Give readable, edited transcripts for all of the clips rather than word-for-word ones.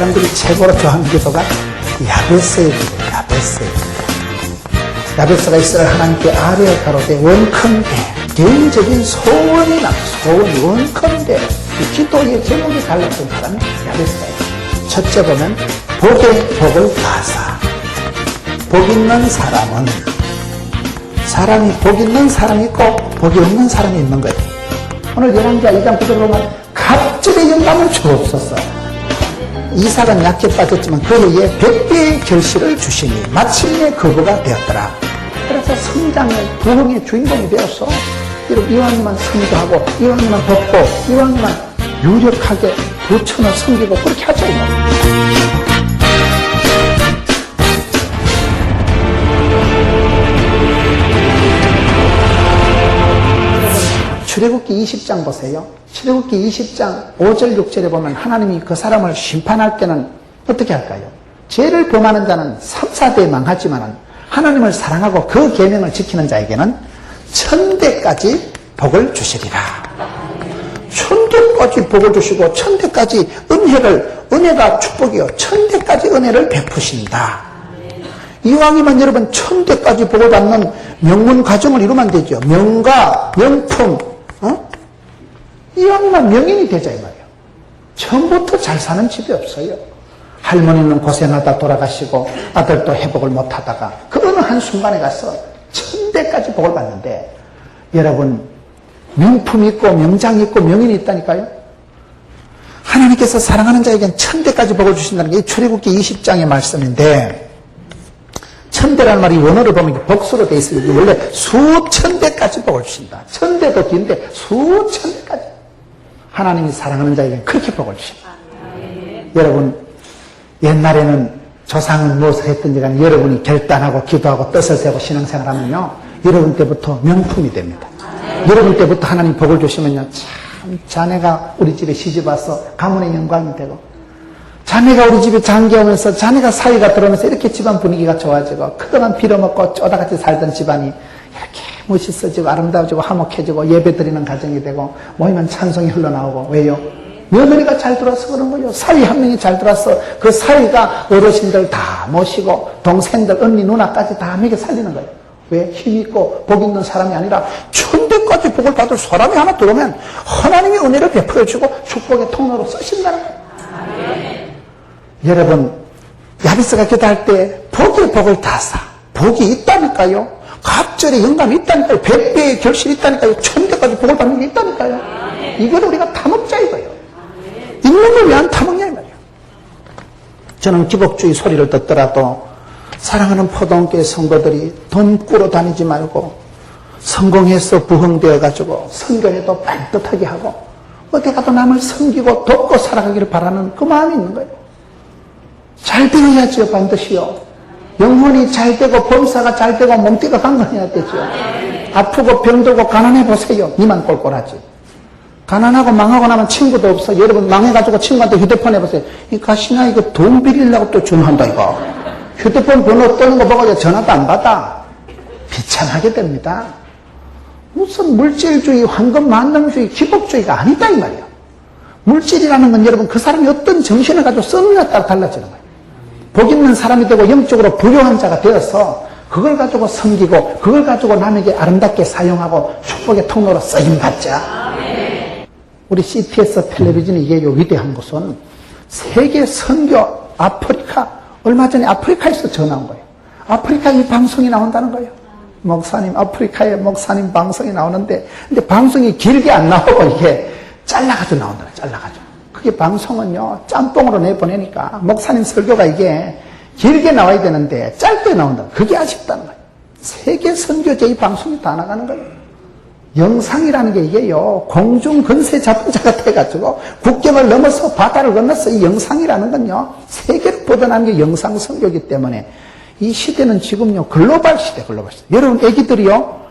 사람들이 최고로 좋아하는 기도가 야베스의 기도예요. 야베스의 기도. 야베스가 이스라엘 하나님께 아뢰어 가로되 원컨대 개인적인 소원이 나 소원이 원컨대 이 기도의 제목이 달랐던 사람이 야베스예요. 첫째 보면 복의 복을 다사. 복 있는 사람은 사람이 복 있는 사람이 있고 복이 없는 사람이 있는 거예요. 오늘 열왕기하 2장 9절을 보면 갑절의 영감을 주옵소서. 이삭은 약해 빠졌지만 그 후에 100배의 결실을 주시니 마침내 거부가 되었더라. 그래서 성장의 부흥의 주인공이 되었어. 이왕이만 선교하고 이왕이만 돕고 이왕이만 유력하게 부천을 섬기고 그렇게 하죠. 출애굽기 20장 보세요. 출애굽기 20장 5절 6절에 보면 하나님이 그 사람을 심판할 때는 어떻게 할까요? 죄를 범하는 자는 3, 4대에 망하지만 하나님을 사랑하고 그 계명을 지키는 자에게는 1000대까지 복을 주시리라. 1000대까지 복을 주시고 1000대까지 은혜가 축복이요 1000대까지 은혜를 베푸신다. 이왕이면 여러분 1000대까지 복을 받는 명문 가정을 이루면 되죠. 명가, 명품, 이왕이면 명인이 되자 이 말이에요. 처음부터 잘 사는 집이 없어요. 할머니는 고생하다 돌아가시고 아들도 회복을 못하다가 그 어느 한순간에 가서 1000대까지 복을 받는데 여러분 명품이 있고 명장이 있고 명인이 있다니까요. 하나님께서 사랑하는 자에게는 1000대까지 복을 주신다는 게 출애굽기 20장의 말씀인데 1000대라는 말이 원어를 보면 복수로 되어 있어요. 원래 수천 대까지 복을 주신다. 1000대도 긴데 수천 대까지 하나님이 사랑하는 자에게는 그렇게 복을 주신다. 여러분 옛날에는 조상은 무엇을 했든지 간에 여러분이 결단하고 기도하고 뜻을 세우고 신앙생활하면요 여러분 때부터 명품이 됩니다. 여러분 때부터 하나님 복을 주시면요 참 자네가 우리 집에 시집와서 가문의 영광이 되고 자네가 우리 집에 장기오면서 자네가 사위가 들어오면서 이렇게 집안 분위기가 좋아지고 그동안 빌어먹고 쪼다같이 살던 집안이 이렇게 멋있어지고 아름다워지고 화목해지고 예배드리는 가정이 되고 모이면 찬송이 흘러나오고 왜요? 며느리가 잘 들어와서 그런 거예요. 사위 한 명이 잘 들어와서 그 사위가 어르신들 다 모시고 동생들 언니 누나까지 다 먹여 살리는 거예요. 왜? 힘있고 복 있는 사람이 아니라 1000대까지 복을 받을 사람이 하나 들어오면 하나님이 은혜를 베풀어주고 축복의 통로로 쓰신다는 거예요. 여러분 야베스가 기도할 때 복의 복을 다사 복이 있다니까요. 갑절의 영감이 있다니까요. 100배의 결실이 있다니까요. 1000대까지 복을 받는 게 있다니까요. 이걸 우리가 타먹자 이거예요. 있는 걸 왜 안 타먹냐 이 말이에요. 저는 기복주의 소리를 듣더라도 사랑하는 포동교회 성도들이 돈 꾸러 다니지 말고 성공해서 부흥되어 가지고 선교에도 반듯하게 하고 어디 가도 남을 섬기고 돕고 살아가기를 바라는 그 마음이 있는 거예요. 잘 되어야지요 반드시요. 영혼이 잘 되고 범사가 잘 되고 몸띠가 강건해야 되죠. 아프고 병들고 가난해 보세요. 이만 꼴꼴하지. 가난하고 망하고 나면 친구도 없어. 여러분 망해가지고 친구한테 휴대폰 해보세요. 이 가시나 이거 돈 빌리려고 또 전화한다 이거. 휴대폰 번호 뜨는 거 보고 전화도 안 받아. 비참하게 됩니다. 무슨 물질주의, 황금 만능주의, 기복주의가 아니다 이 말이에요. 물질이라는 건 여러분 그 사람이 어떤 정신을 가지고 쓰느냐에 따라 달라지는 거예요. 복 있는 사람이 되고 영적으로 부유한 자가 되어서 그걸 가지고 섬기고 그걸 가지고 남에게 아름답게 사용하고 축복의 통로로 쓰임받자. 우리 CTS 텔레비전이 이게 위대한 것은 세계 선교 아프리카 얼마 전에 아프리카에서 전화 온 거예요. 아프리카 이 방송이 나온다는 거예요. 목사님 아프리카에 목사님 방송이 나오는데 근데 방송이 길게 안 나오고 이게 잘라가지고 나온다. 잘라가지고 그게 방송은요 짬뽕으로 내보내니까 목사님 설교가 이게 길게 나와야 되는데 짧게 나온다. 그게 아쉽다는 거예요. 세계 선교제 이 방송이 다 나가는 거예요. 영상이라는 게 이게요 공중 근세 잡은 자 같아 가지고 국경을 넘어서 바다를 건너서 이 영상이라는 건요 세계로 뻗어나는 게 영상 선교이기 때문에 이 시대는 지금요 글로벌 시대. 여러분 애기들이요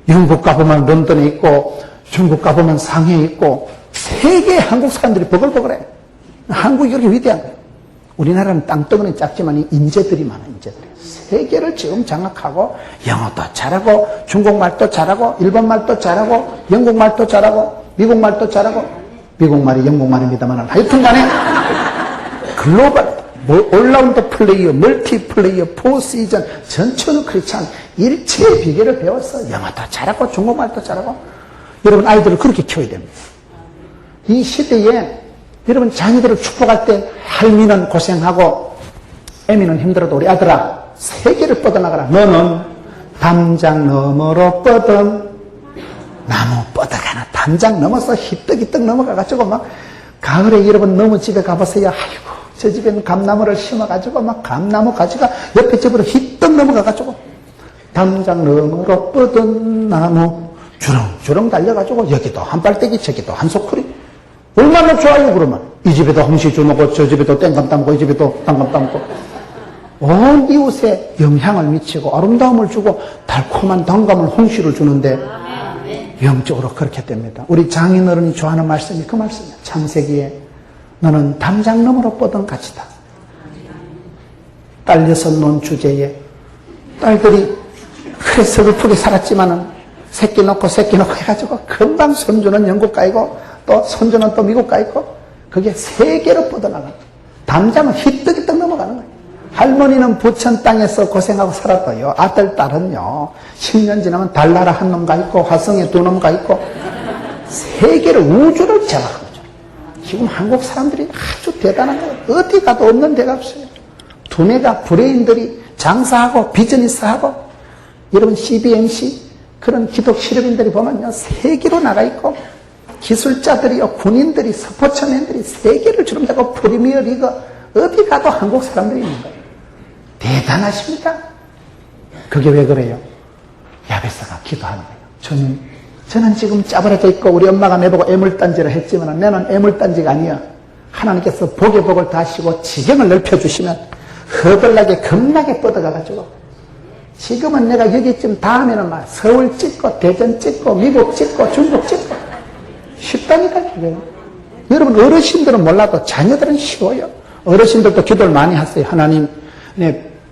영국 가보면 런던에 있고 중국 가보면 상해에 있고 세계 한국 사람들이 버글버글해. 한국이 그렇게 위대한 거예요. 우리나라는 땅덩어리 작지만 이 인재들이 많아. 인재들이 세계를 지금 장악하고 영어도 잘하고 중국말도 잘하고 일본말도 잘하고 영국말도 잘하고 미국말도 잘하고 미국말이 영국말입니다만 하여튼 간에 글로벌 올라운드 플레이어, 멀티 플레이어, 4시즌, 전천후 크리스찬 일체의 비결을 배워서 영어도 잘하고 중국말도 잘하고 여러분 아이들을 그렇게 키워야 됩니다. 이 시대에 여러분 자녀들을 축복할 때 할미는 고생하고 애미는 힘들어도 우리 아들아 세계를 뻗어나가라. 너는 담장 너머로 뻗은 나무 뻗어가나 담장 넘어서 희떡희떡 넘어가가지고 막 가을에 여러분 너무 집에 가보세요. 아이고 저 집에는 감나무를 심어가지고 막 감나무 가지가 옆에 집으로 희떡 넘어가가지고 담장 너머로 뻗은 나무 주렁주렁 달려가지고 여기도 한 빨대기 저기도 한 소쿠리 얼마나 좋아요. 그러면 이 집에도 홍시주 먹고 저 집에도 땡감 따먹고 이 집에도 땅감 따먹고 온 이웃에 영향을 미치고 아름다움을 주고 달콤한 단감을 홍시를 주는데 영적으로 그렇게 됩니다. 우리 장인어른이 좋아하는 말씀이 그 말씀이에요. 창세기에 너는 담장 너머로 뻗은 가지다. 딸 6 놓은 주제에 딸들이 그래 서글프게 살았지만은 새끼 놓고 해가지고 금방 손주는 영국 가이고 또 손주는 또 미국 가이고 그게 세계로 뻗어나가는 거예요. 담장은 희떡희떡 넘어가는 거예요. 할머니는 부천 땅에서 고생하고 살았어요. 아들, 딸은요 10년 지나면 달나라 한 놈 가 있고 화성에 2놈 가 있고 세계를 우주를 장악한 거죠. 지금 한국 사람들이 아주 대단한 거예요. 어디 가도 없는 데가 없어요. 두뇌가 브레인들이 장사하고 비즈니스하고 여러분 CBMC 그런 기독 실업인들이 보면요 세계로 나가 있고 기술자들이요 군인들이 스포츠맨들이 세계를 주름잡고 프리미어리그 어디 가도 한국 사람들이 있는 거예요. 대단하십니다. 그게 왜 그래요? 야베스가 기도하는 거예요. 저는 지금 짜부러져 있고 우리 엄마가 내보고 애물단지를 했지만 나는 애물단지가 아니야. 하나님께서 복의 복을 다하시고 지경을 넓혀주시면 허벌나게 겁나게 뻗어가가지고 지금은 내가 여기쯤 다음에는 막 서울 찍고 대전 찍고 미국 찍고 중국 찍고 쉽다니까 그게요. 여러분 어르신들은 몰라도 자녀들은 쉬워요. 어르신들도 기도를 많이 하세요. 하나님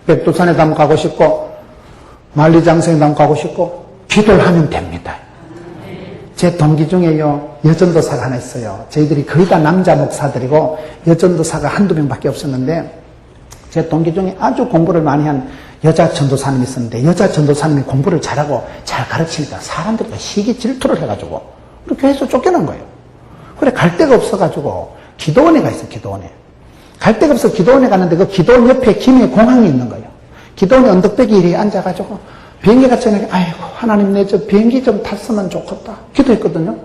백두산에도 한번 가고 싶고 만리장성에도 한번 가고 싶고 기도를 하면 됩니다. 제 동기 중에요 여전도사가 하나 있어요. 저희들이 거의 다 남자 목사들이고 여전도사가 한두 명밖에 없었는데 제 동기 중에 아주 공부를 많이 한 여자 전도사님이 있었는데 여자 전도사님이 공부를 잘하고 잘 가르치니까 사람들이 시기 질투를 해가지고 그렇게 해서 쫓겨난 거예요. 그래 갈 데가 없어가지고 기도원에 가 있어요. 기도원에 갈 데가 없어 기도원에 갔는데 그 기도원 옆에 김해 공항이 있는 거예요. 기도원에 언덕배기 이렇게 앉아가지고 비행기가 저녁에 아이고 하나님 내 저 비행기 좀 탔으면 좋겠다 기도했거든요.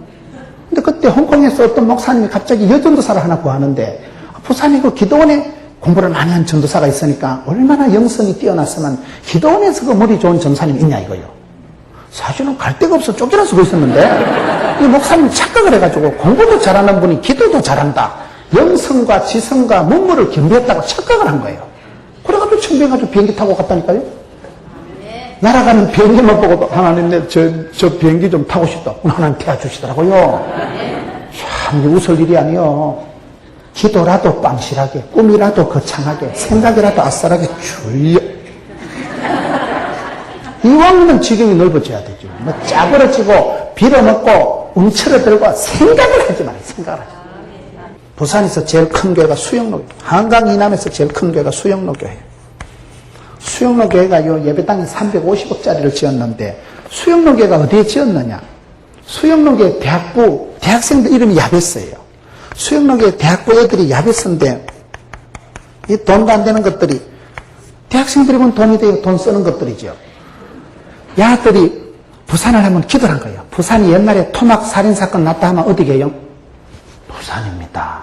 근데 그때 홍콩에서 어떤 목사님이 갑자기 여전도사를 하나 구하는데 부산에 그 기도원에 공부를 많이 한 전도사가 있으니까 얼마나 영성이 뛰어났으면 기도원에서 그 머리 좋은 전사님이 있냐 이거예요. 사실은 갈 데가 없어 쫓겨나서 그 있었는데 이 목사님이 착각을 해가지고 공부도 잘하는 분이 기도도 잘한다. 영성과 지성과 문물을 겸비했다고 착각을 한 거예요. 그래가지고 청비해가지고 비행기 타고 갔다니까요. 날아가는 비행기만 보고도 하나님 저 비행기 좀 타고 싶다. 하나님 태워주시더라고요. 참 웃을 일이 아니요. 기도라도 빵실하게, 꿈이라도 거창하게, 생각이라도 아싸하게 줄여. 이왕이면 지경이 넓어져야 되죠. 뭐 짜부러지고 빌어먹고 움츠러들고 생각을 하지 말아요. 생각을 하지 말아요. 부산에서 제일 큰 교회가 수영로, 한강 이남에서 제일 큰 교회가 수영로 교회예요. 수영로 교회가요 예배당이 350억짜리를 지었는데 수영로 교회가 어디에 지었느냐? 수영로 교회 대학부 대학생들 이름이 야베스예요. 수영로 교회 대학부 애들이 야베스인데 이 돈도 안 되는 것들이 대학생들이 보면 돈이 돼요. 돈 쓰는 것들이죠. 야들이 부산을 한번 기도를 한 거예요. 부산이 옛날에 토막 살인사건 났다 하면 어디게요? 부산입니다.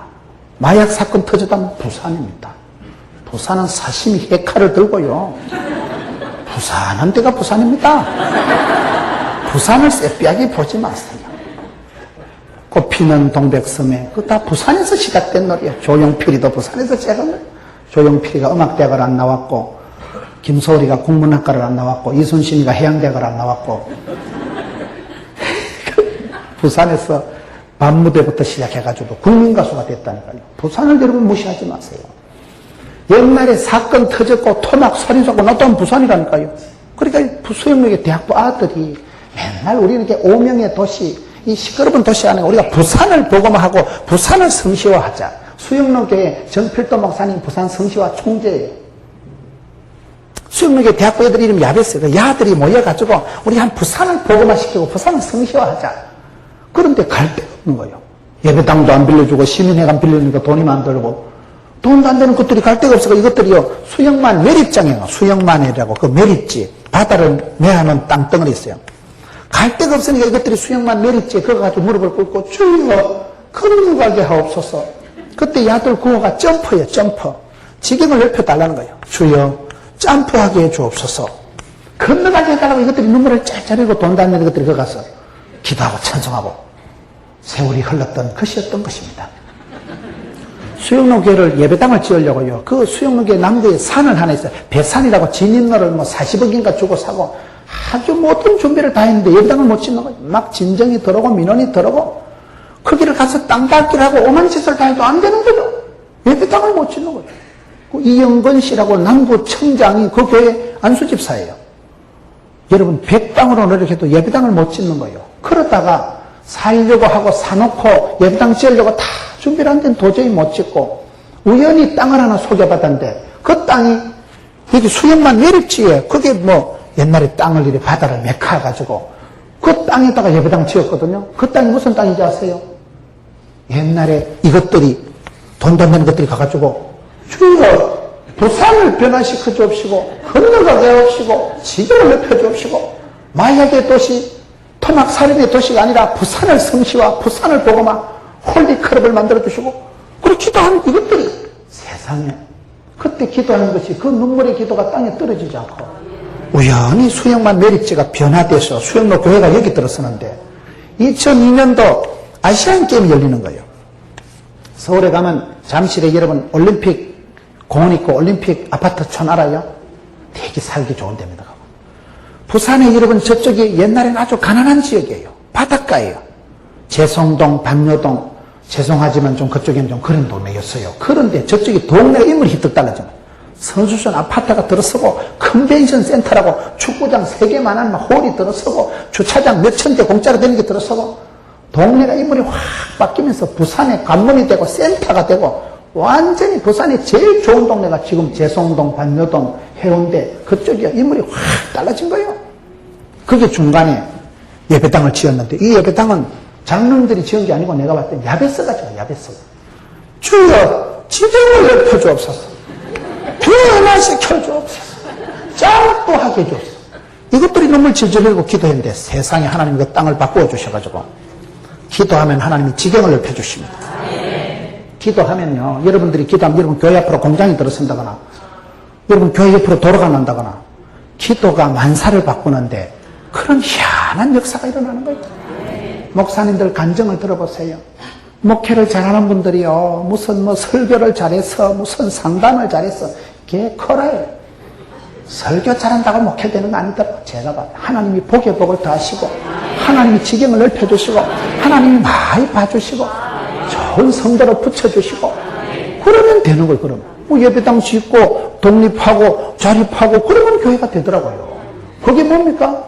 마약 사건 터졌다면 부산입니다. 부산은 사시미 해칼을 들고요. 부산한 데가 부산입니다. 부산을 쎄삐하게 보지 마세요. 꽃피는 동백섬에 그거 다 부산에서 시작된 노래예요. 조용필이도 부산에서 시작한 거예요. 조용필이가 음악대학을 안 나왔고 김소리가 국문학과를 안 나왔고 이순신이가 해양대학을 안 나왔고 부산에서 밤무대부터 시작해가지고 국민가수가 됐다니까요. 부산을 여러분 무시하지 마세요. 옛날에 사건 터졌고 토막 살인사고 났다면 부산이라니까요. 그러니까 수영역의 대학부 아들이 맨날 우리는 이렇게 오명의 도시 이 시끄러운 도시 안에 우리가 부산을 보고만 하고 부산을 성시화하자. 수영로교회 정필도 목사님 부산 성시와 총재예요. 수영로교회 대학교 애들 이름 야베스. 그 야들이 모여가지고 우리 한 부산을 복음화시키고 부산을 성시화하자. 그런데 갈 데가 없는 거예요. 예배당도 안 빌려주고 시민회관 빌려주니까 돈이 안 들고 돈도 안 되는 것들이 갈 데가 없어서 이것들이요 수영만 매립장이에요. 수영만이라고 그 매립지 바다를 매하는 땅덩어리 있어요. 갈 데가 없으니까 이것들이 수영만 매립지에 그거 가지고 무릎을 꿇고 주여 건너가게 하옵소서. 그때 야들 구호가 점프예요. 점프. 지경을 넓혀달라는 거예요. 주여 점프하게 해주옵소서. 건너가게 해달라고 이것들이 눈물을 짤짤 흘리고 돈 닿는 것들이 거기 가서 기도하고 찬송하고 세월이 흘렀던 것이었던 것입니다. 수영로교회를 예배당을 지으려고요. 그 수영로교회 남구에 산을 하나 있어요. 배산이라고 진입로를 뭐 40억인가 주고 사고 아주 모든 준비를 다 했는데 예배당을 못 짓는 거예요. 막 진정이 들어오고 민원이 들어오고 거기를 가서 땅 닦기를 하고 오만 짓을 다 해도 안 되는 거죠. 예배당을 못 짓는 거예요. 그 이영건 씨라고 남구청장이 그 교회 안수집사예요. 여러분 100땅으로 노력해도 예배당을 못 짓는 거예요. 그러다가 살려고 하고 사놓고 예배당 지으려고 다 준비를 한 데는 도저히 못 짓고 우연히 땅을 하나 소개받았는데 그 땅이 여기 수영만 매립지에 그게 뭐 옛날에 땅을 이렇게 바다를 메카가지고 그 땅에다가 예배당 지었거든요. 그 땅이 무슨 땅인지 아세요? 옛날에 이것들이 돈 돈 되는 것들이 가가지고 주여 부산을 변화시켜 주옵시고 건너가게 하옵시고 지경을 넓혀 주옵시고 마약의 도시 토막 살인의 도시가 아니라 부산을 성시와 부산을 복음화 홀리클럽을 만들어 주시고 그리고 기도하는 이것들이 세상에 그때 기도하는 것이 그 눈물의 기도가 땅에 떨어지지 않고 우연히 수영만 매립지가 변화돼서 수영로 교회가 여기 들어서는데 2002년도 아시안게임이 열리는 거예요. 서울에 가면 잠실에 여러분 올림픽 공원 있고 올림픽 아파트촌 알아요? 되게 살기 좋은 데입니다. 부산에 여러분 저쪽이 옛날에는 아주 가난한 지역이에요. 바닷가예요. 재성동, 박료동 죄송하지만 좀 그쪽에는 좀 그런 동네였어요. 그런데 저쪽이 동네가 인물이 휘떡 달라져요. 선수촌 아파트가 들어서고 컨벤션 센터라고 축구장 3개만한 홀이 들어서고 주차장 몇천 대 공짜로 되는 게 들어서고 동네가 인물이 확 바뀌면서 부산의 관문이 되고 센터가 되고 완전히 부산의 제일 좋은 동네가 지금 재성동, 반여동, 해운대 그쪽이야. 인물이 확 달라진 거예요. 그게 중간에 예배당을 지었는데 이 예배당은 장로님들이 지은 게 아니고 내가 봤을 때 야베스가 지어 야베스가. 주여 지경을 넓혀 주옵소서. 변화시켜 주옵소서. 짱또하게 해주옵소서. 이것들이 눈물 질질 흘리고 기도했는데 세상에 하나님이 그 땅을 바꾸어 주셔가지고 기도하면 하나님이 지경을 넓혀 주십니다. 기도하면요 여러분들이 기도하면 여러분 교회 앞으로 공장이 들어선다거나 여러분 교회 옆으로 도로가 난다거나 기도가 만사를 바꾸는데 그런 희한한 역사가 일어나는 거예요. 목사님들 간증을 들어보세요. 목회를 잘하는 분들이요 무슨 뭐 설교를 잘해서 무슨 상담을 잘해서 그게 커라요. 설교 잘한다고 목회되는 거 아니더라고. 제가 봐 하나님이 복의 복을 더하시고 하나님이 지경을 넓혀주시고 하나님이 많이 봐주시고 좋은 성도로 붙여주시고 그러면 되는 거예요. 그러면 뭐 예배당 짓고 독립하고 자립하고 그러면 교회가 되더라고요. 그게 뭡니까?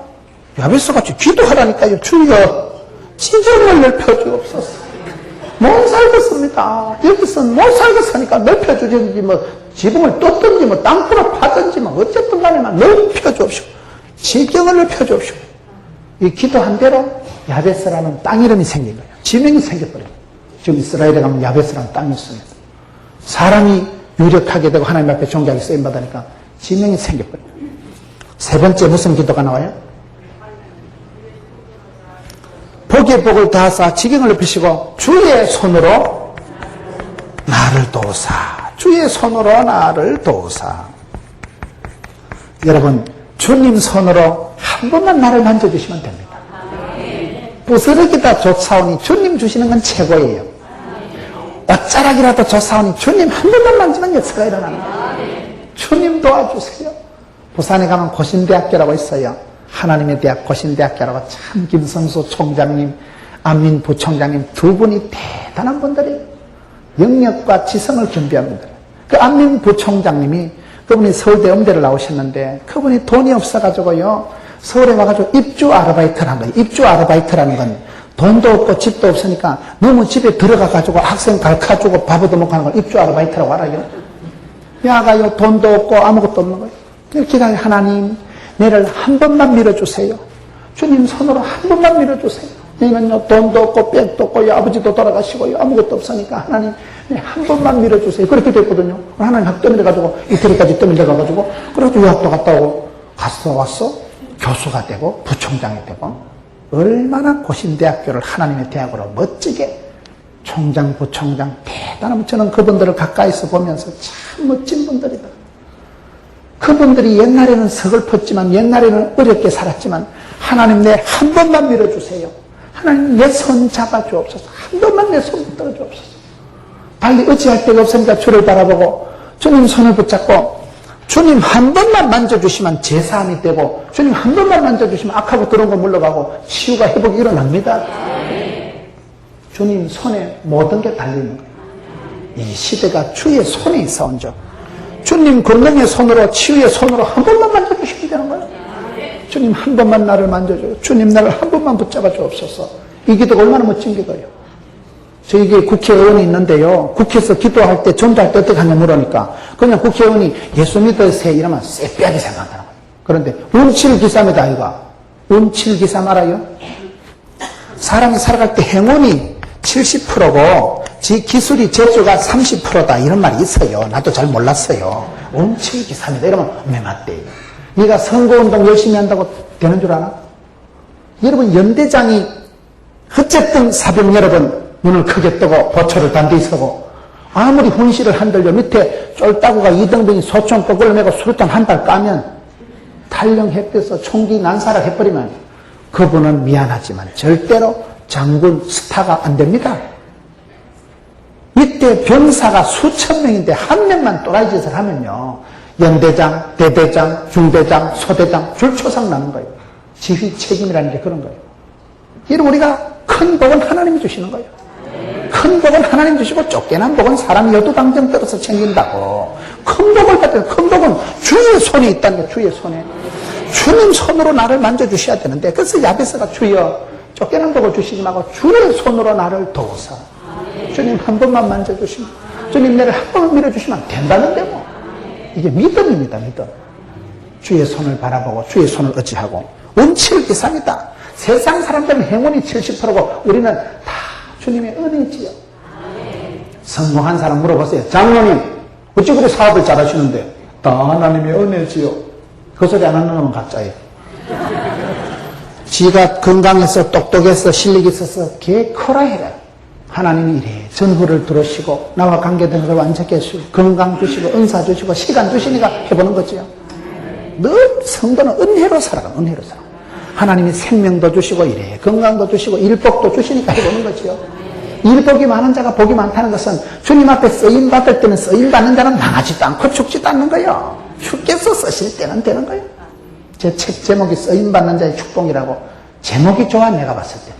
야베스같이 기도하라니까요. 주여 지경을 넓혀주옵소서. 못 살겠습니다. 여기서는 못 살겠으니까 넓혀주든지 뭐 지붕을 떴든지 뭐 땅굴을 파든지 뭐 어쨌든 간에 넓혀주옵시고 지경을 넓혀주옵시고 이 기도한 대로 야베스라는 땅 이름이 생긴 거예요. 지명이 생겨버려요. 지금 이스라엘에 가면 야베스라는 땅이 있습니다. 사람이 유력하게 되고 하나님 앞에 존귀하게 쓰임받으니까 지명이 생겨버려요. 세 번째 무슨 기도가 나와요? 복의 복을 다하사 지경을 넓히시고 주의 손으로 나를 도우사. 주의 손으로 나를 도우사. 여러분 주님 손으로 한 번만 나를 만져주시면 됩니다. 부스러기다 좋사오니 주님 주시는 건 최고예요. 옷자락이라도 좋사오니 주님 한 번만 만지면 역사가 일어나는 거예요. 주님 도와주세요. 부산에 가면 고신대학교라고 있어요. 하나님의 대학 고신대학교라고 참 김성수 총장님, 안민 부총장님 두 분이 대단한 분들이에요. 영역과 지성을 겸비한 분들. 그 안민 부총장님이 그분이 서울대 음대를 나오셨는데 그분이 돈이 없어가지고요 서울에 와가지고 입주 아르바이트를 한 거예요. 입주 아르바이트라는 건 돈도 없고 집도 없으니까 너무 집에 들어가가지고 학생 가르쳐주고 밥 얻어먹고 하는 걸 입주 아르바이트라고 알아요. 야가요 돈도 없고 아무것도 없는 거예요. 기다려 하나님 내를 한 번만 밀어주세요. 주님 손으로 한 번만 밀어주세요. 왜냐면요 돈도 없고 백도 없고 아버지도 돌아가시고요 아무것도 없으니까 하나님 한 번만 밀어주세요. 그렇게 됐거든요. 하나님 확 떠밀려가지고 이태리까지 떠밀려가가지고 그래서 유학도 갔다 오고 갔어 왔어 교수가 되고 부총장이 되고 얼마나 고신대학교를 하나님의 대학으로 멋지게 총장 부총장 대단하면 저는 그분들을 가까이서 보면서 참 멋진 분들이다. 그분들이 옛날에는 서글펐지만 옛날에는 어렵게 살았지만 하나님 내 한 번만 밀어주세요. 하나님 내 손 잡아주옵소서. 한 번만 내 손 붙들어 주옵소서. 달리 어찌할 데가 없으니까 주를 바라보고 주님 손을 붙잡고 주님 한 번만 만져주시면 제사함이 되고 주님 한 번만 만져주시면 악하고 더러운 거 물러가고 치유가 회복이 일어납니다. 주님 손에 모든 게 달리는 거예요. 이 시대가 주의 손에 있어 얹어. 주님 권능의 손으로 치유의 손으로 한 번만 만져주시면 되는 거예요. 주님 한 번만 나를 만져줘요. 주님 나를 한 번만 붙잡아 주옵소서. 이 기도가 얼마나 멋진 기도예요. 저에게 국회의원이 있는데요. 국회에서 기도할 때 전도할 때 어떻게 하냐 물으니까 그냥 국회의원이 예수 믿으세요 이러면 쎄빼하게 생각한다는 거예요. 그런데 운칠기삼이다 아이가. 운칠기삼 알아요? 사람이 살아갈 때 행운이 70%고 지 기술이 재주가 30%다 이런 말이 있어요. 나도 잘 몰랐어요. 운칠기삼이다 이러면 왜 맞대? 네가 선거운동 열심히 한다고 되는 줄 아나? 여러분 연대장이 어쨌든 사병 여러분 눈을 크게 뜨고 보초를 단디히 서고 아무리 훈시를 한들요 밑에 쫄따구가 이등병이 소총 거꾸로 메고 수류탄 한 발 까면 탈령해서 총기 난사를 해버리면 그분은 미안하지만 절대로 장군 스타가 안 됩니다. 밑에 병사가 수천 명인데 한 명만 또라이 짓을 하면요 연대장, 대대장, 중대장, 소대장 줄초상 나는 거예요. 지휘 책임이라는 게 그런 거예요. 여러분 우리가 큰 복은 하나님이 주시는 거예요. 큰 복은 하나님 주시고 쫓겨난 복은 사람이 여두당장 떨어서 챙긴다고. 큰 복을 받으면 큰 복은 주의 손에 있다는 거예요. 주의 손에. 주님 손으로 나를 만져주셔야 되는데 그래서 야베스가 주여 쫓겨난 복을 주시지 말고 주의 손으로 나를 도우사. 주님 한 번만 만져주시면 주님 나를 한 번만 밀어주시면 된다는데 뭐. 이게 믿음입니다. 믿음. 주의 손을 바라보고 주의 손을 어찌하고 운칠기삼이다. 세상 사람들은 행운이 70%고 우리는 다 주님의 은혜지요. 성공한 사람 물어보세요. 장로님 어찌 그리 사업을 잘하시는데 다 하나님의 은혜지요. 그 소리 안 하는 놈은 가짜예요. 지가 건강해서 똑똑해서 실력이 있어서 걔 커라 해라. 하나님이 이래 전후를 들으시고 나와 관계된 것을 완전히 해주시고 건강 주시고 은사 주시고 시간 주시니까 해보는 거지요. 늘 성도는 은혜로 살아가. 은혜로 살아. 하나님이 생명도 주시고 이래 건강도 주시고 일복도 주시니까 해보는 거지요. 일복이 많은 자가 복이 많다는 것은 주님 앞에 쓰임받을 때는 쓰임받는 자는 망하지도 않고 죽지도 않는 거예요. 주께서 쓰실 때는 되는 거예요. 제 책 제목이 쓰임받는 자의 축복이라고. 제목이 좋아 내가 봤을 때.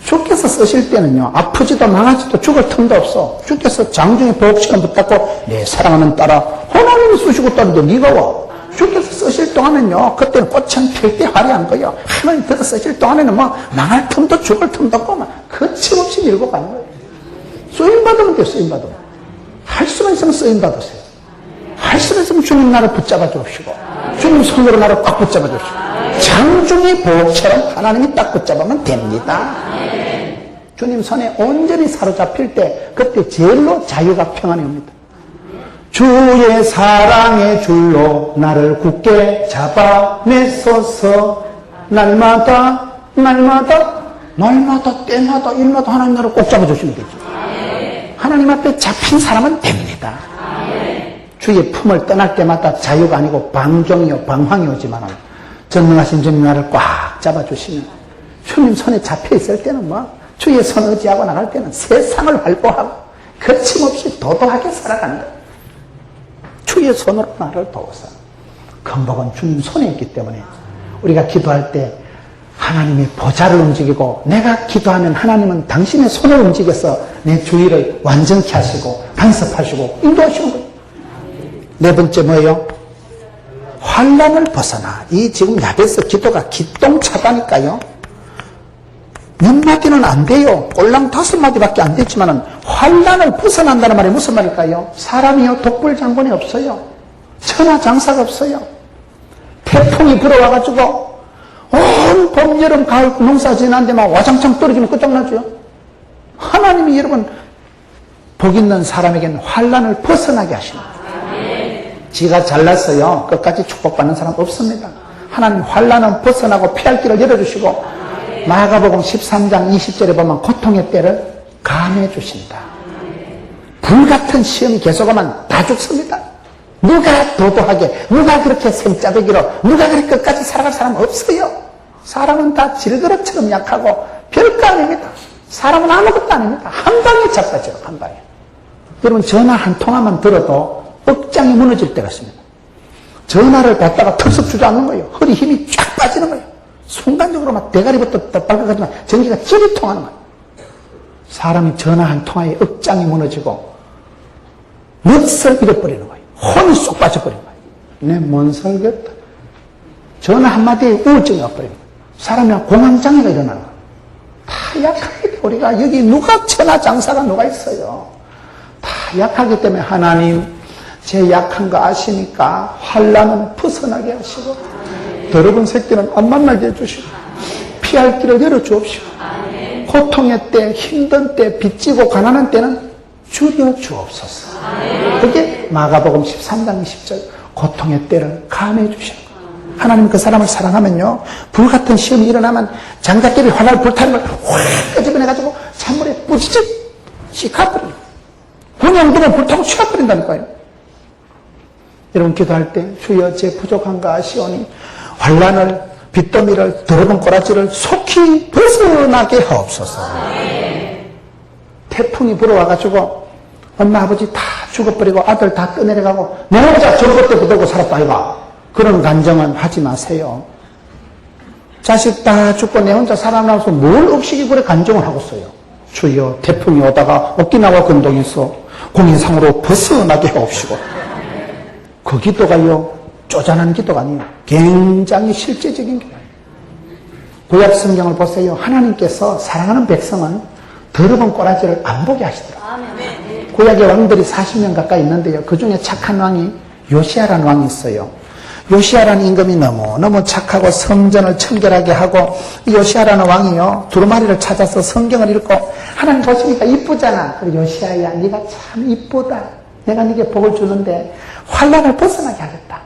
주께서 쓰실 때는요 아프지도 망하지도 죽을 틈도 없어. 주께서 장중에 보복시간 붙잡고 내 사랑하는 딸아 하나님이 쓰시고 따는데 네가 와. 주께서 쓰실 동안은요 그때는 꽃은 필 때 화려한 거예요. 하나님 그래서 쓰실 동안에는 뭐 망할 틈도 죽을 틈도 없고 막 거침없이 밀고 가는 거예요. 쓰임받으면 돼. 쓰임받으면 할 수만 있으면 쓰임받으세요. 할 수만 있으면 주님 나를 붙잡아 주옵시고 주님 손으로 나를 꽉 붙잡아 주옵시고 장중의 보복처럼 하나님이 딱 붙잡으면 됩니다. 주님 손에 온전히 사로잡힐 때 그때 제일로 자유가 평안이 옵니다. 주의 사랑의 줄로 나를 굳게 잡아내소서. 날마다 때마다 일마다 하나님 나를 꼭 잡아주시면 되죠. 하나님 앞에 잡힌 사람은 됩니다. 주의 품을 떠날 때마다 자유가 아니고 방종이요 방황이 오지만 전능하신 주님 나를 꽉 잡아주시면 주님 손에 잡혀있을 때는 뭐 주의 손 의지하고 나갈 때는 세상을 활보하고 거침없이 도도하게 살아간다. 주의 손으로 나를 도우사. 건복은 주님 손에 있기 때문에 우리가 기도할 때 하나님의 보좌를 움직이고 내가 기도하면 하나님은 당신의 손을 움직여서 내 주의를 완전케 하시고 간섭하시고 인도하시는 거예요. 네 번째 뭐예요? 환난을 벗어나. 이 지금 야베스 기도가 기똥차다니까요. 몇 마디는 안 돼요. 꼴랑 5마디밖에 안 됐지만은 환란을 벗어난다는 말이 무슨 말일까요? 사람이요 독불장군이 없어요. 천하장사가 없어요. 태풍이 불어와가지고 온 봄, 여름, 가을 농사 지났는데 막 와장창 떨어지면 끝장나죠. 하나님이 여러분 복 있는 사람에게는 환란을 벗어나게 하십니다. 지가 잘났어요. 끝까지 축복받는 사람 없습니다. 하나님 환란은 벗어나고 피할 길을 열어주시고 마가복음 13장 20절에 보면 고통의 때를 감해 주신다. 불같은 시험이 계속하면 다 죽습니다. 누가 도도하게, 누가 그렇게 생짜배기로, 누가 그렇게 끝까지 살아갈 사람 없어요. 사람은 다 질그릇처럼 약하고 별거 아닙니다. 사람은 아무것도 아닙니다. 한 방에 자빠져요. 한 방에. 여러분 전화 한 통화만 들어도 억장이 무너질 때가 있습니다. 전화를 받다가 털썩 주저앉는 거예요. 허리 힘이 쫙 빠지는 거예요. 순간적으로 막 대가리부터 빨갛지만 전기가 찌릿 통하는 거예요. 사람이 전화 한 통화에 억장이 무너지고 넋을 잃어버리는 거예요. 혼이 쏙 빠져버리는 거예요. 내 뭔 살겠다. 전화 한마디에 우울증이 와버리는 거예요. 사람이 공황장애가 일어나는 거예요. 다 약하기 때문에 우리가 여기 누가 천하장사가 누가 있어요. 다 약하기 때문에 하나님 제 약한 거 아시니까 환란은 벗어나게 하시고 더러운 새끼는 안 만나게 해주시고 피할 길을 열어주옵시고 고통의 때, 힘든 때, 빚지고 가난한 때는 줄여주옵소서. 그게 마가복음 13장 20절 고통의 때를 감해 주시는 거예요. 하나님 그 사람을 사랑하면요 불같은 시험이 일어나면 장작개비 화날 불타는 걸 확 끄집어내가지고 찬물에 뿌지직 씻어버려요. 그냥 두면 불타고 식어버린다니까요. 여러분 기도할 때 주여 제 부족한 거 아시오니 환란을 빚더미를 더러운 꼬라지를 속히 벗어나게 하옵소서. 태풍이 불어와가지고 엄마 아버지 다 죽어버리고 아들 다 떠내려가고 내 혼자 저것도 붙들고 살았다 이가 그런 간정은 하지 마세요. 자식 다 죽고 내 혼자 살아남아서 뭘 억식이 그래 간정을 하고 있어요. 주여 태풍이 오다가 오키나와 근동에서 공인상으로 벗어나게 하옵시고 그 기도가요 쪼잔한 기도가 아니에요. 굉장히 실제적인 기도예요. 구약 성경을 보세요. 하나님께서 사랑하는 백성은 더러운 꼬라지를 안 보게 하시더라고요. 구약의 왕들이 40명 가까이 있는데요. 그 중에 착한 왕이 요시아라는 왕이 있어요. 요시아라는 임금이 너무너무 착하고 성전을 청결하게 하고 요시아라는 왕이요 두루마리를 찾아서 성경을 읽고 하나님 보시니까 이쁘잖아. 그리고 요시아야 네가 참 이쁘다. 내가 네게 복을 주는데 환란을 벗어나게 하겠다.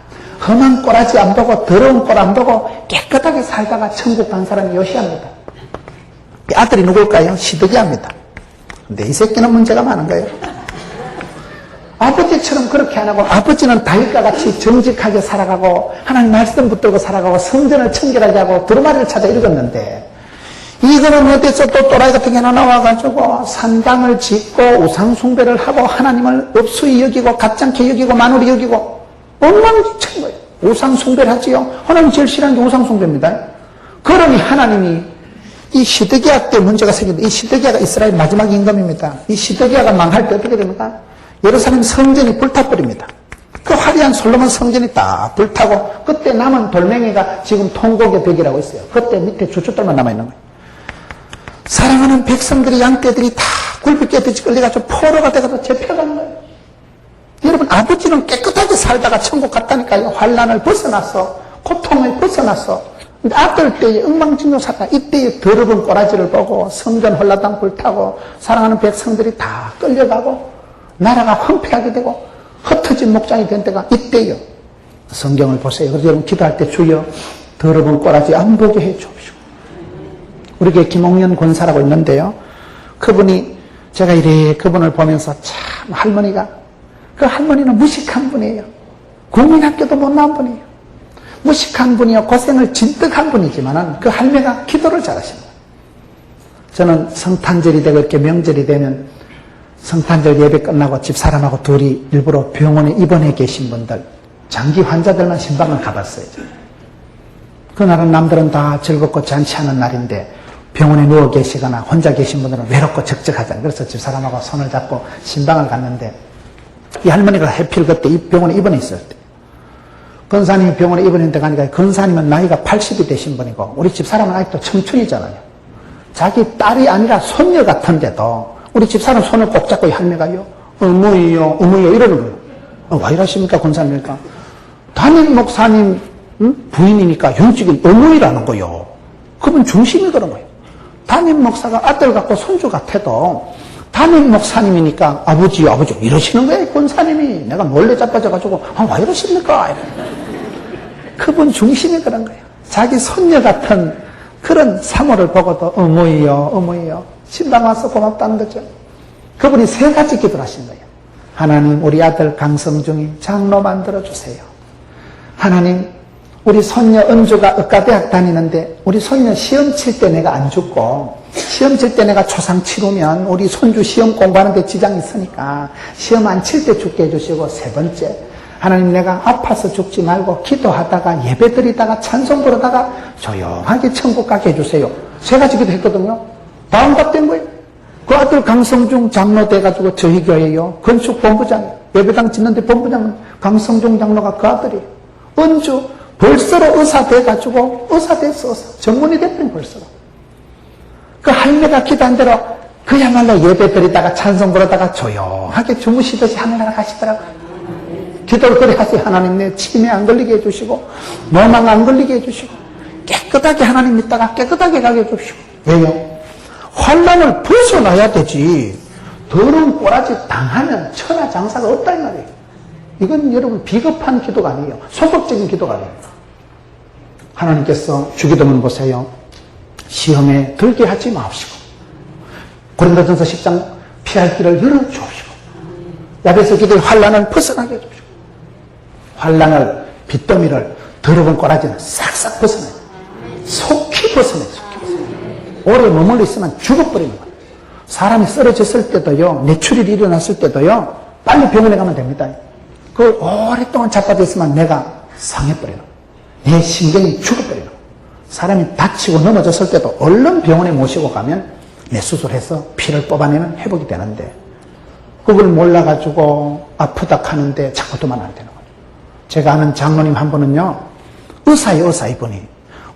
험한 꼬라지 안 보고 더러운 꼴 안 보고 깨끗하게 살다가 천국 간 사람이 요시아입니다. 이 아들이 누굴까요? 시드기야입니다. 근데 이 새끼는 문제가 많은 거예요. 아버지처럼 그렇게 안 하고 아버지는 다윗과 같이 정직하게 살아가고 하나님 말씀 붙들고 살아가고 성전을 청결하게 하고 두루마리를 찾아 읽었는데 이거는 어디서 또 또라이 같은 게 하나 나와가지고 산당을 짓고 우상숭배를 하고 하나님을 업수히 여기고 가짱케 여기고 만우리 여기고 엉망진창인 거예요. 우상숭배를 하지요. 하나님 제일 싫어하는 게 우상숭배입니다. 그러니 하나님이 이 시드기야 때 문제가 생겼는데 이 시드기야가 이스라엘 마지막 임금입니다. 이 시드기야가 망할 때 어떻게 됩니까? 예루살렘 성전이 불타버립니다. 그 화려한 솔로몬 성전이 다 불타고 그때 남은 돌멩이가 지금 통곡의 벽이라고 있어요. 그때 밑에 주춧돌만 남아있는 거예요. 사랑하는 백성들이 양떼들이 다 굴비깨듯이 끌려가지고 포로가 돼가지고 잡혀간 거예요. 여러분 아버지는 깨끗하게 살다가 천국 갔다니까요. 환란을 벗어났어. 고통을 벗어났어. 근데 아들 때에 엉망진창 살다 이때에 더러운 꼬라지를 보고 성전 홀라당 불타고 사랑하는 백성들이 다 끌려가고 나라가 황폐하게 되고 흩어진 목장이 된 때가 이때요. 성경을 보세요. 그래서 여러분 기도할 때 주여 더러운 꼬라지 안 보게 해 주옵시고. 우리 교회 김홍연 권사라고 있는데요. 그분이 제가 이래 그분을 보면서 참 할머니가 그 할머니는 무식한 분이에요. 국민학교도 못 나온 분이에요. 무식한 분이요. 고생을 진득 한 분이지만은 그 할매가 기도를 잘하십니다. 저는 성탄절이 되고 이렇게 명절이 되면 성탄절 예배 끝나고 집사람하고 둘이 일부러 병원에 입원해 계신 분들, 장기 환자들만 신방을 가봤어요. 그날은 남들은 다 즐겁고 잔치하는 날인데 병원에 누워 계시거나 혼자 계신 분들은 외롭고 적적하잖아요. 그래서 집사람하고 손을 잡고 신방을 갔는데 이 할머니가 해필 그때 이 병원에 입원해 있을 때 권사님이 병원에 입원했는데 가니까 권사님은 나이가 80이 되신 분이고 우리 집사람은 아직도 청춘이잖아요. 자기 딸이 아니라 손녀 같은데도 우리 집사람 손을 꼭 잡고 이 할매가요. 어머니요, 어머니요 이러는 거예요. 왜 이러십니까 권사님이니까. 담임 목사님 부인이니까 영적인 어머니라는 거요. 그분 중심이 그런 거예요. 담임 목사가 아들 같고 손주 같아도 담임 목사님이니까 아버지 이러시는 거예요. 권사님이 내가 몰래 자빠져가지고 왜 이러십니까? 그분 중심이 그런 거예요. 자기 손녀 같은 그런 사모를 보고도 어머니요 신방 와서 고맙다는 거죠. 그분이 세 가지 기도를 하신 거예요. 하나님 우리 아들 강성중이 장로 만들어주세요. 하나님 우리 손녀 은주가 의과대학 다니는데 우리 손녀 시험 칠 때 내가 안 죽고 시험 칠 때 내가 초상 치르면 우리 손주 시험 공부하는 데 지장이 있으니까 시험 안 칠 때 죽게 해주시고 세 번째 하나님 내가 아파서 죽지 말고 기도하다가 예배 드리다가 찬송 부르다가 조용하게 천국 가게 해주세요. 세 가지 기도했거든요. 다음 답된 거예요. 그 아들 강성중 장로 돼가지고 저희 교회요. 건축 본부장 예배당 짓는데 본부장 강성중 장로가 그 아들이에요. 은주 벌써로 의사 돼가지고 의사 됐어. 의사. 전문의 됐더니 벌써로. 그 할매가 기도한 대로 그야말로 예배 드리다가 찬송 부르다가 조용하게 주무시듯이 하늘나라 가시더라고요. 기도를 그래 하세요. 하나님 내 치매 안 걸리게 해주시고 노망 안 걸리게 해주시고 깨끗하게 하나님 믿다가 깨끗하게 가게 해주시고. 왜요? 환란을 벗어나야 되지. 더러운 꼬라지 당하면 천하장사가 없다 이 말이에요. 이건 여러분 비겁한 기도가 아니에요. 소극적인 기도가 아니에요. 하나님께서 주기도문 보세요. 시험에 들게 하지 마옵시고 고린도전서 10장 피할 길을 열어주옵시고 야베스 기도의 환란을 벗어나게 해주옵시고 환란을 빚더미를 더러운 꼬라지는 싹싹 벗어내요. 속히 벗어내요. 오래 머물러 있으면 죽어버리는 거예요. 사람이 쓰러졌을 때도요, 뇌출혈이 일어났을 때도요, 빨리 병원에 가면 됩니다. 그 오랫동안 자빠져 있으면 내가 상해버려요. 내 신경이 죽어버려요. 사람이 다치고 넘어졌을 때도 얼른 병원에 모시고 가면 내 수술해서 피를 뽑아내면 회복이 되는데 그걸 몰라가지고 아프다 하는데 자꾸 두면 안 되는 거예요. 제가 아는 장로님 한 분은요, 의사예요, 의사 이분이.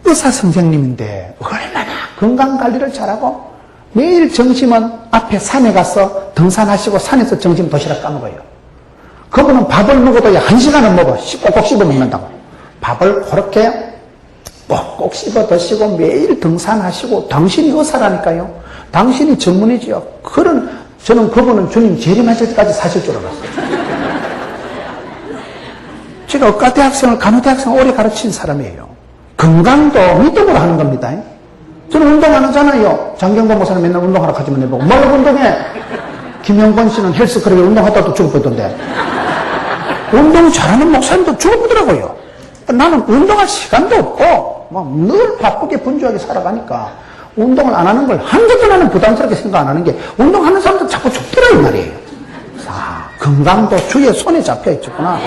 의사 선생님인데 얼마나 건강관리를 잘하고 매일 점심은 앞에 산에 가서 등산하시고 산에서 점심 도시락 까먹어요. 그분은 밥을 먹어도 1시간은 먹어. 꼭꼭 씹어 먹는다고. 밥을 그렇게 꼭꼭 씹어 드시고 매일 등산하시고 당신이 의사라니까요. 당신이 전문이지요. 저는 그분은 주님 재림하실 때까지 사실 줄 알았어요. 제가 의과대학생을 간호대학생을 오래 가르친 사람이에요. 건강도 믿음으로 하는 겁니다. 저는 운동 안 하잖아요. 장경건 목사는 맨날 운동하러 가지만 해보고 뭘 운동해? 김영건 씨는 헬스클럽에 운동하다가 또 죽어보던데 운동 잘하는 목사님도 죽어보더라고요. 나는 운동할 시간도 없고 늘 바쁘게 분주하게 살아가니까 운동을 안 하는 걸 한두 나는 부담스럽게 생각 안 하는 게 운동하는 사람도 자꾸 죽더라 이 말이에요. 건강도 주의 손에 잡혀 있구나.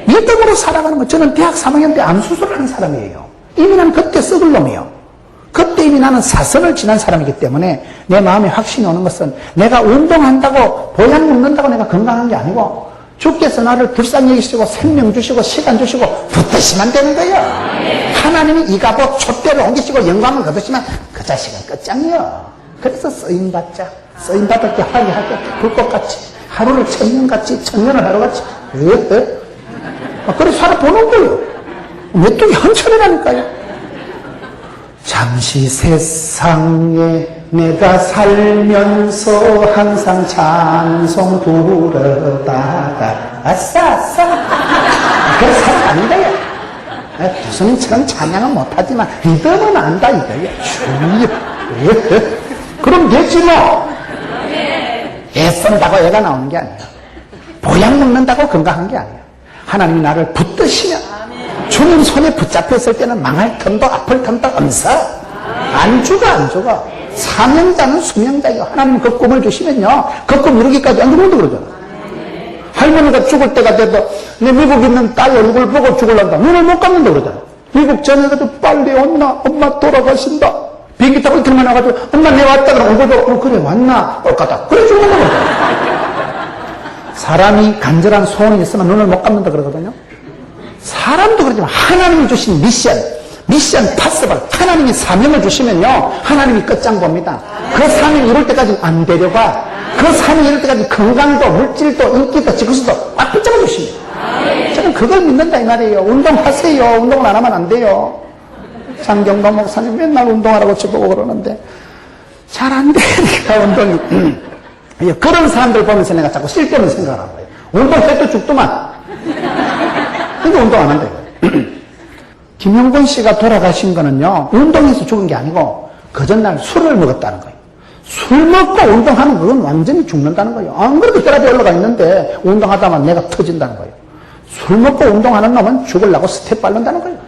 믿음으로 살아가는 거. 저는 대학 3학년 때 암 수술하는 사람이에요. 이미 난 그때 썩을 놈이에요. 그때 이미 나는 사선을 지난 사람이기 때문에 내 마음에 확신이 오는 것은 내가 운동한다고 보양 먹는다고 내가 건강한 게 아니고 주께서 나를 불쌍히 여기시고 생명 주시고 시간 주시고 붙드시면 되는 거예요. 하나님이 이가보 촛대를 옮기시고 영광을 거두시면 그 자식은 끝장이요. 그래서 쓰임받자. 쓰임받을 때 화려하게 불꽃같이 하루를 천년같이 천년을 하루같이 그래 살아보는 거예요. 메뚜기 한천이라니까요. 잠시 세상에 내가 살면서 항상 찬송 부르다가 아싸 그래 살아가는 거예요. 교수님처럼 찬양은 못하지만 리듬은 안다 이거예요. 그럼 되지 뭐. 애쓴다고 애가 나오는 게 아니에요. 보양 먹는다고 건강한 게 아니에요. 하나님이 나를 붙드시면 주님 손에 붙잡혀 있을 때는 망할 틈도 아플 틈도 없어. 안 죽어. 사명자는 수명자예요. 하나님 그 꿈을 주시면요, 그 꿈 이루기까지 안 죽는다 그러잖아. 할머니가 죽을 때가 돼도 내 미국 있는 딸 얼굴 보고 죽으려다 눈을 못 감는다 그러잖아. 미국 전에가도 빨리 온나? 엄마 돌아가신다. 비행기 타고 이틀만 와가지고 엄마 내 왔다 그러면 얼굴 보고 그래 왔나? 올까다. 그래 죽는다 그러잖아. 사람이 간절한 소원이 있으면 눈을 못 감는다 그러거든요. 사람도 그러지만 하나님이 주신 미션, 미션 파서블. 하나님이 사명을 주시면요, 하나님이 끝장 봅니다. 그 사명 이룰 때까지 안 데려가. 그 사명 이룰 때까지 건강도, 물질도, 인기도, 지구수도 꽉 붙잡아 주십니다. 저는 그걸 믿는다 이 말이에요. 운동하세요. 운동을 안 하면 안 돼요. 장경도 목사님 맨날 운동하라고 저보고 그러는데 잘 안 되니까 운동이. 그런 사람들 보면서 내가 자꾸 쓸데없는 생각을 한 거예요. 운동해도 죽더만. 근데 운동 안 한다 이거예요. 김영곤 씨가 돌아가신 거는요, 운동해서 죽은 게 아니고 그 전날 술을 먹었다는 거예요. 술 먹고 운동하면 그건 완전히 죽는다는 거예요. 안 그래도 혈압이 올라가 있는데 운동하다만 내가 터진다는 거예요. 술 먹고 운동하는 놈은 죽으려고 스텝 밟는다는 거예요.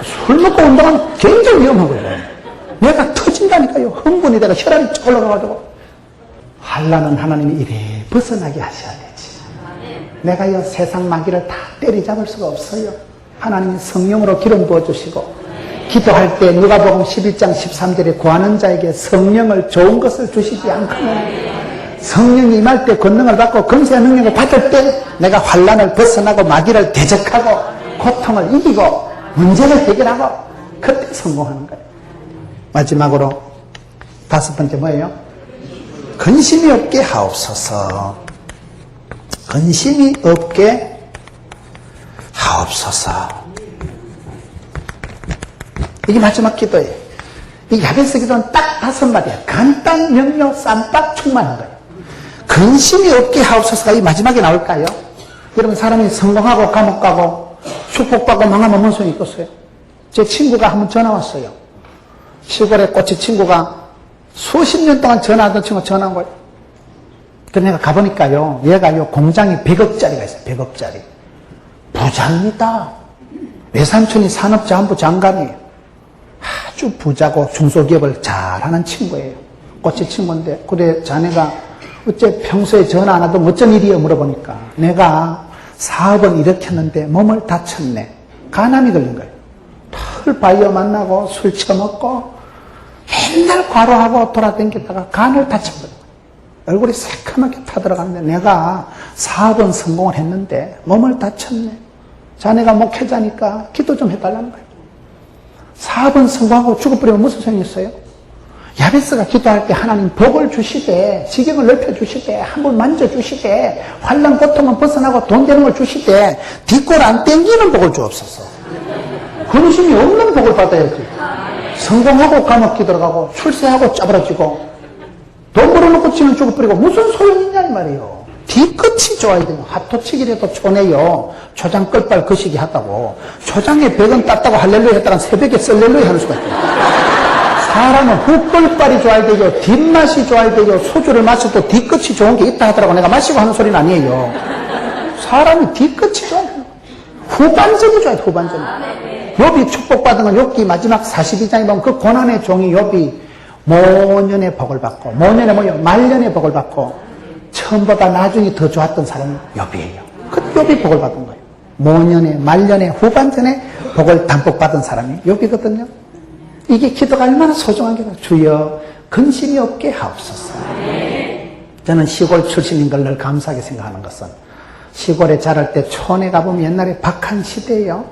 술 먹고 운동하면 굉장히 위험한 거예요. 내가 터진다니까요. 흥분이 내가 혈압이 쭉 올라가가지고. 환난은 하나님이 이래 벗어나게 하셔야 되지. 내가요 세상 마귀를 다 때리잡을 수가 없어요. 하나님이 성령으로 기름 부어주시고, 기도할 때 누가복음 11장 13절에 구하는 자에게 성령을 좋은 것을 주시지 않거든. 성령이 임할 때 권능을 받고 금세한 능력을 받을 때 내가 환난을 벗어나고 마귀를 대적하고 고통을 이기고 문제를 해결하고 그때 성공하는 거예요. 마지막으로 5번째 뭐예요? 근심이 없게 하옵소서. 근심이 없게 하옵소서. 이게 마지막 기도예요. 이 야베스 기도는 딱 5마디야. 간단, 명료, 쌈박 충만한 거예요. 근심이 없게 하옵소서가 이 마지막에 나올까요? 여러분, 사람이 성공하고 감옥 가고 축복받고 망하면 뭔 소용이 있겠어요? 제 친구가 한번 전화 왔어요. 시골에 꽂힌 친구가 수십 년 동안 전화하던 친구가 전화 온 거예요. 그래서 내가 가보니까요, 얘가요, 공장이 100억짜리가 있어요. 100억짜리. 부자입니다. 외삼촌이 산업자원부 장관이에요. 아주 부자고 중소기업을 잘하는 친구예요. 꽂힌 친구인데, 그래, 자네가 어째 평소에 전화 안 하던 어쩐 일이야 물어보니까 내가 사업은 일으켰는데 몸을 다쳤네. 간암이 걸린 거예요. 털 바이어 만나고 술 처먹고 맨날 과로하고 돌아다니다가 간을 다쳐버려요. 얼굴이 새카맣게 타들어가는데 내가 사업은 성공을 했는데 몸을 다쳤네. 자네가 목회자니까 기도 좀 해달라는 거예요. 사업은 성공하고 죽어버리면 무슨 소용이 있어요? 야베스가 기도할 때 하나님 복을 주시되, 지경을 넓혀주시되, 한번 만져주시되, 환난 고통은 벗어나고 돈 되는 걸 주시되, 뒷골 안 땡기는 복을 주옵소서. 근심이 없는 복을 받아야지. 성공하고 감옥 들어가고 출세하고 짜부러지고 돈 벌어놓고 치면 죽어버리고 무슨 소용이 있냐 이 말이에요. 뒤끝이 좋아야 돼요. 하토치기라도 촌에요. 초장 끌빨 거시기 하다고. 초장에 100원 땄다고 할렐루야 했다가 새벽에 썰렐루야 하는 수가 있어요. 사람은 훅끌빨이 좋아야 되죠. 뒷맛이 좋아야 되죠. 소주를 마셔도 뒤끝이 좋은 게 있다 하더라고. 내가 마시고 하는 소리는 아니에요. 사람이 뒤끝이 좋아야 돼요. 후반전이 좋아야 돼요. 후반전이. 욥이 축복받은 건 욥기 마지막 42장에 보면 그 고난의 종이 욥이 모년의 복을 받고, 모년에 뭐요? 말년의 복을 받고, 처음보다 나중에 더 좋았던 사람이 욥이에요. 그 욥이 복을 받은 거예요. 모년에, 말년에, 후반전에 복을 담복 받은 사람이 욥이거든요. 이게 기도가 얼마나 소중한 게 주여 근심이 없게 하옵소서. 저는 시골 출신인 걸 늘 감사하게 생각하는 것은, 시골에 자랄 때 촌에 가보면 옛날에 박한 시대예요.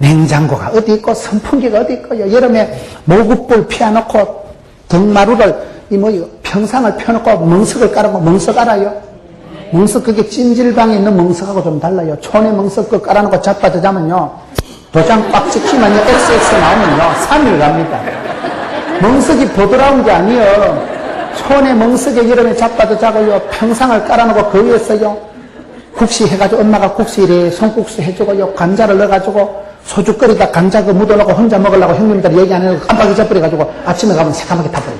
냉장고가 어디 있고 선풍기가 어디 있고요. 여름에 모국불 피워놓고 등마루를 평상을 펴놓고 멍석을 깔아놓고, 멍석 알아요? 멍석, 그게 찜질방에 있는 멍석하고 좀 달라요. 촌에 멍석 그 깔아놓고 자빠져 자면요, 도장 꽉 찍히면요, XX 나오면요 3일 갑니다. 멍석이 부드러운 게 아니에요. 촌에 멍석에 여름에 자빠져 자고요, 평상을 깔아놓고 그 위에서요 국시 해가지고, 엄마가 국시 이래 송국수 해주고요, 감자를 넣어가지고 소주 끓이다 감자 그 묻어놓고 혼자 먹으려고 형님들 얘기 안 해서 깜빡이 져버려가지고 아침에 가면 새까맣게 타버려요.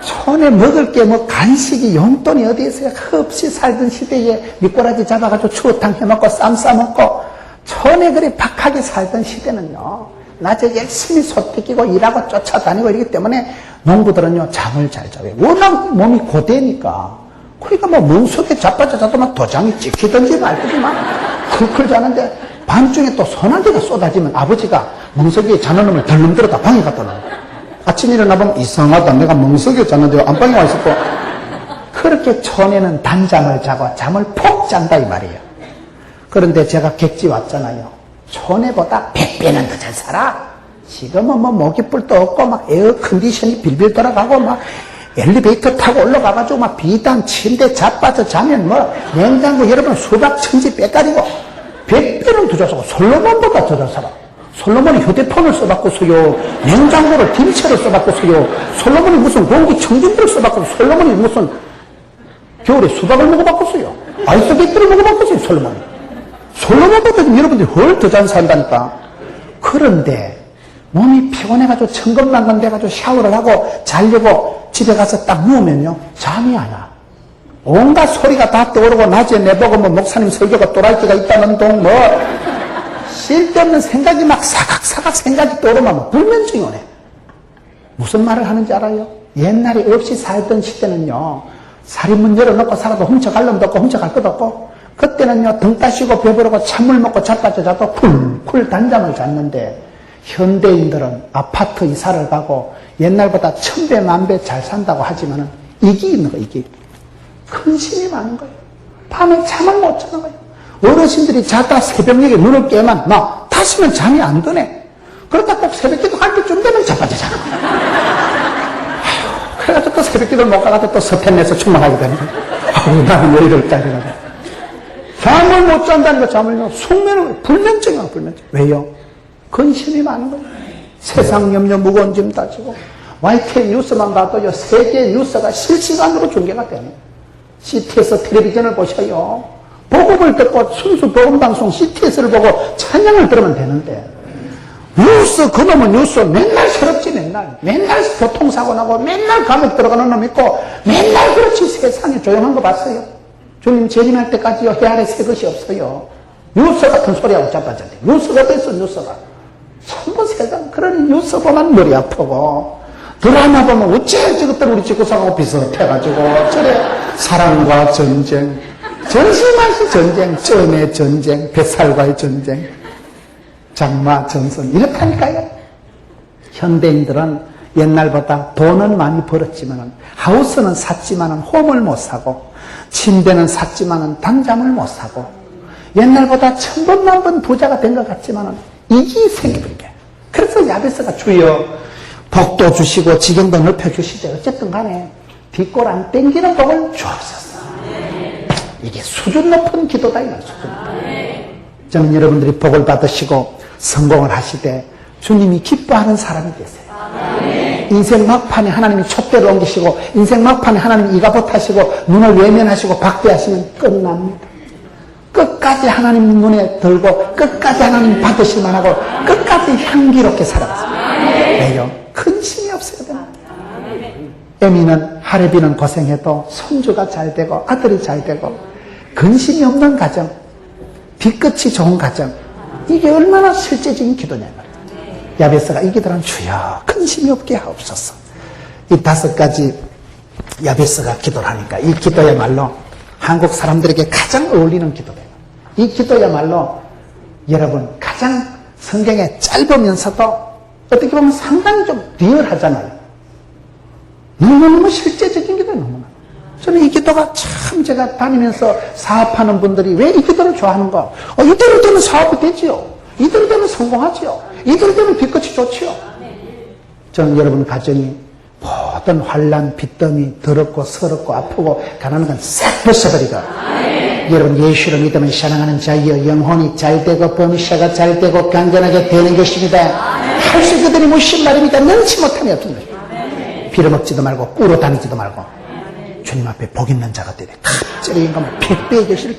촌에 먹을 게 뭐 간식이 용돈이 어디 있어요? 없이 살던 시대에 미꾸라지 잡아가지고 추어탕 해먹고 쌈 싸먹고, 촌에 그리 박하게 살던 시대는요, 낮에 열심히 소 뜯기고 일하고 쫓아다니고 이러기 때문에 농부들은요 잠을 잘 자요. 워낙 몸이 고되니까. 그러니까 뭐 멍석에 자빠져 자도 막 도장이 찍히든지 말든지 막 클클 자는데, 밤중에 또 소나기가 쏟아지면 아버지가 멍석에 자는 놈을 덜렁 들었다 방에 갖다 놔요. 아침에 일어나보면 이상하다, 내가 멍석에 잤는데 안방에 와 있었고. 그렇게 촌에는 단잠을 자고 잠을 푹 잔다 이 말이에요. 그런데 제가 객지 왔잖아요. 전에보다 100배는 더 잘 살아. 지금은 뭐 모기불도 없고 막 에어컨디션이 빌빌 돌아가고 막 엘리베이터 타고 올라가가지고 막 비단 침대 자빠져 자면 뭐 냉장고 여러분 수박 천지 빼가리고 100배는 더 잘 살아. 솔로몬보다 더 잘 살아. 솔로몬이 휴대폰을 써봤고서요, 냉장고를 딜체를 써봤고서요, 솔로몬이 무슨 공기청진기를 써봤고, 솔로몬이 무슨 겨울에 수박을 먹어봤고서요, 아이스게이트를 먹어봤고서요, 솔로몬이. 솔로몬보다 여러분들이 훨 더 잘 산다니까. 그런데 몸이 피곤해가지고 천근만근 돼가지고 샤워를 하고 자려고 집에 가서 딱 누우면요, 잠이 안 와. 온갖 소리가 다 떠오르고 낮에 내보고 뭐 목사님 설교가 또라이끼가 있다는 동 뭐 쓸데없는 생각이 막 사각사각 생각이 떠오르면 뭐 불면증이 오네. 무슨 말을 하는지 알아요? 옛날에 없이 살던 시대는요, 살인문 열어놓고 살아도 훔쳐갈 놈도 없고 훔쳐갈 것도 없고, 그때는요 등 따시고 배부르고 찬물 먹고 자빠져 자도 쿨쿨 단잠을 잤는데, 현대인들은 아파트 이사를 가고 옛날보다 1000배 만배 잘 산다고 하지만은 이기 있는 거예요. 이기. 근심이 많은 거예요. 밤에 잠을 못 자는 거예요. 어르신들이 자다 새벽녘에 눈을 깨면 막 다시는 잠이 안 드네. 그러다 꼭 새벽기도 할 때쯤 되면 자빠져 자는 거예요. 그래가지고 또 새벽기도를 못 가가지고 또 서편내서 충만하게 되는 거예요. 아우, 나는 왜 이럴까 이래가지고. 잠을 못 잔다니까. 잠을 숙면을 불면증이야. 불면증. 왜요? 근심이 많은 거예요. 세상 염려 무거운 짐 따지고. YTN 뉴스만 봐도요, 세계 뉴스가 실시간으로 중계가 되네. CTS 텔레비전을 보셔요. 복음을 듣고 순수 복음방송 CTS를 보고 찬양을 들으면 되는데, 뉴스, 그놈은 뉴스 맨날 서럽지. 맨날 교통사고 나고 맨날 감옥 들어가는 놈 있고 맨날 그렇지. 세상에 조용한 거 봤어요? 주님 재림할 때까지요 해 아래 새 것이 없어요. 뉴스 같은 소리하고 자빠졌대. 뉴스가 됐어. 뉴스가 전부 세상. 그러니 뉴스 보면 머리 아프고, 드라마 보면 어째 저것들 우리 집구석하고 비슷해가지고 저래 사랑과 전쟁, 전심한시 전쟁, 쩌의 전쟁, 뱃살과의 전쟁, 장마 전선 이렇다니까요. 현대인들은 옛날보다 돈은 많이 벌었지만은, 하우스는 샀지만은 홈을 못 사고, 침대는 샀지만은 단잠을 못 사고, 옛날보다 1000번 만번 부자가 된 것 같지만은 이기 생기버리게. 그래서 야베스가 주여 복도 주시고 지경도 넓혀주시되 어쨌든 간에 뒷골 안 땡기는 복을 주옵소서. 이게 수준 높은 기도다, 이말 수준 높은. 저는 여러분들이 복을 받으시고 성공을 하시되 주님이 기뻐하는 사람이 되세요. 인생 막판에 하나님이 촛대를 옮기시고 인생 막판에 하나님이 이가봇하시고 눈을 외면하시고 박대하시면 끝납니다. 끝까지 하나님 눈에 들고 끝까지 하나님 받으실 만하고 끝까지 향기롭게 살아가십니다. 왜요? 근심이 없어야 됩니다. 에미는 하레비는 고생해도 손주가 잘 되고 아들이 잘 되고 근심이 없는 가정, 뒤끝이 좋은 가정, 이게 얼마나 실제적인 기도냐 말이에요. 야베스가 이 기도는 주여 근심이 없게 하옵소서. 이 5가지 야베스가 기도를 하니까 이 기도야말로 한국 사람들에게 가장 어울리는 기도예요. 이 기도야말로 여러분 가장 성경에 짧으면서도 어떻게 보면 상당히 좀 리얼하잖아요. 너무너무 실제적인 기도예요. 너무나. 저는 이 기도가 참, 제가 다니면서 사업하는 분들이 왜 이 기도를 좋아하는가? 이대로 되면 사업이 되지요. 이대로 되면 성공하지요. 이대로 되면 뒤끝이 좋지요. 저는 여러분 가정이 모든 환난, 빚더미, 더럽고 서럽고 아프고 가난한 건 싹 벗어버리고, 여러분 예수를 믿으면 사랑하는 자여 영혼이 잘 되고 범사가 잘 되고 강건하게 되는 것입니다. 할 수 있거든요. 무슨 말입니까? 능치 못함이 없는 것입니다. 빌어먹지도 말고 꾸러 다니지도 말고 주님 앞에 복 있는 자가 되되 갑자기 인간은 100배의 계시를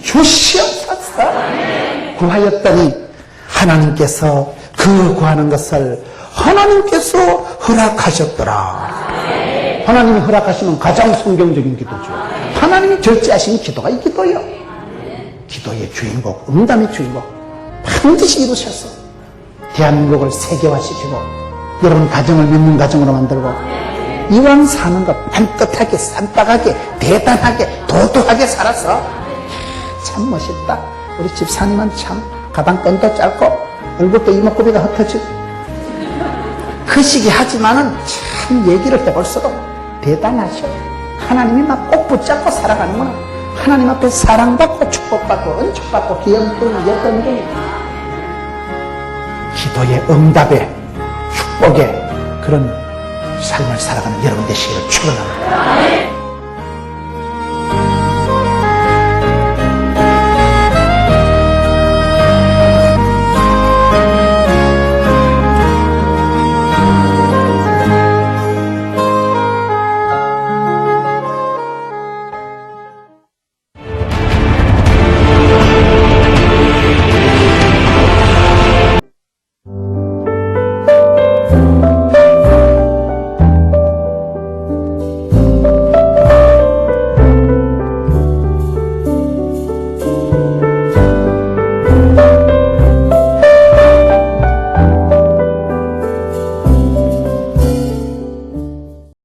주시옵소서. 구하였더니 하나님께서 그 구하는 것을 하나님께서 허락하셨더라. 하나님이 허락하시면 가장 성경적인 기도죠. 하나님이 절제하신 기도가 이 기도예요. 기도의 주인공, 응답의 주인공 반드시 이루셨어. 대한민국을 세계화시키고 여러분 가정을 믿는 가정으로 만들고 이왕 사는 것 반듯하게 쌈박하게 대단하게 도도하게 살아서 참 멋있다. 우리 집사님은 참 가방끈도 짧고 얼굴도 이목구비가 흩어지고 그 시기 하지만은 참 얘기를 해볼수록 대단하셔. 하나님이 막 꼭 붙잡고 살아가는구나. 하나님 앞에 사랑받고 축복받고 은총받고 기염뿐 예쁨이 기도의 응답의 축복의 그런 삶을 살아가는 여러분 되시기를 축원합니다.